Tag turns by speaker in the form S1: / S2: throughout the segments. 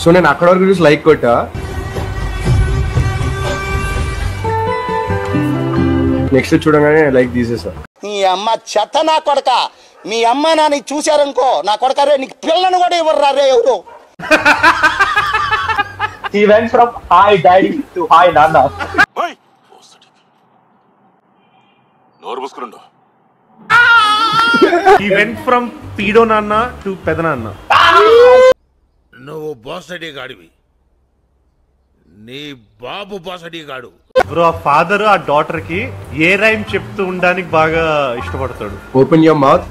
S1: So నేను అక్కడ వరకు చూసి లైక్ కొట్టా. నెక్స్ట్ చూడగానే లైక్ తీసేసా.
S2: నీ అమ్మ చెత్త నా కొడక, మీ అమ్మ నాన్న చూశారనుకో నా కొడక రే నీకు పిల్లను కూడా ఇవ్వరు రే ఎవరు.
S3: He went from hi daddy to hi nana.
S4: He went from pedo nana to pedanana.
S5: నువ్వు బాస్ అడి గాడివి, నీ బాబు బాస్ అడి గాడు.
S4: బ్రో ఆ ఫాదర్ ఆ డాటర్ కి ఏ రైమ్ చెప్తూ ఉండడానికి బాగా ఇష్టపడతాడు.
S1: Open your mouth.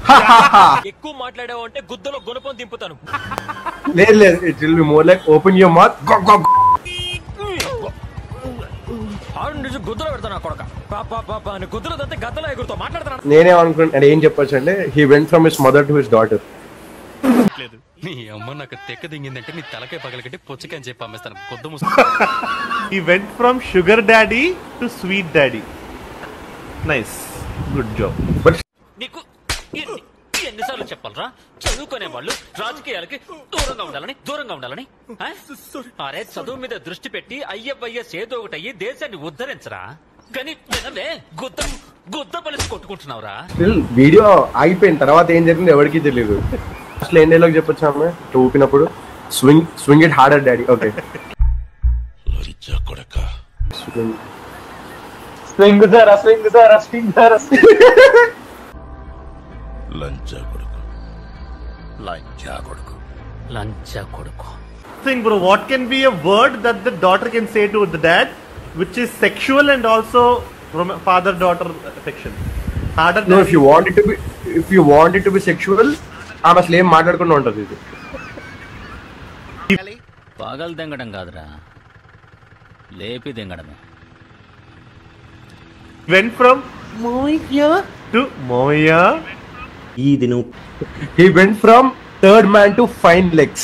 S6: ఎక్కువ మాట్లాడావు అంటే గుద్దలో గుణపం దింపుతాను.
S1: లేదు లేదు, it will be more like open your mouth.
S6: గుద్దలో పెడతాను కొడక. గుద్దలో దంతే గద్దలో ఎగురుతో మాట్లాడతాను.
S1: నేనేమనుకుంటే ఏం చెప్పొచ్చు అంటే he went from his mother to his daughter.
S6: నీ అమ్మ నాకు తెక్క దింగిందంటే నీ తలకాయ పగలకట్టి పుచ్చకని చెప్పి అమ్మేస్తాను. కొద్దు
S4: He went from sugar daddy to sweet daddy. Nice, good job.
S1: But
S6: నీకు ఎన్నిసార్లు చెప్పాలరా చదువుకునే వాళ్ళు రాజకీయాలకి దూరంగా ఉండాలని. అరే చదువు మీద దృష్టి పెట్టి అయ్యవయ్యస్ ఏదో ఒకటి అయ్యి దేశాన్ని ఉద్ధరించరా. కానీ గుద్ద పలిసి కొట్టుకుంటున్నావురా.
S1: స్టిల్ వీడియో ఆగిపోయిన తర్వాత ఏం జరిగింది ఎవరికి తెలియదు. అసలు ఏం డైలాగ్ చెప్పొచ్చు ఆమె ఊపినప్పుడు? Swing it harder daddy. Okay
S3: Swing zara, swing zara, swing zara.
S6: లంచా కొడుకు.
S4: Think bro, what can be a word that the daughter can say to the dad which is sexual and also father daughter affection? Harder.
S1: No, if you want it to be sexual, ఆమె అసలు ఏం మాట్లాడకుండా ఉంటది. ఇది
S6: పగలు దెంగడం కాదురా, లేపి దెంగడమే.
S4: Went from Moya to Moya.
S1: He went from third man to fine legs.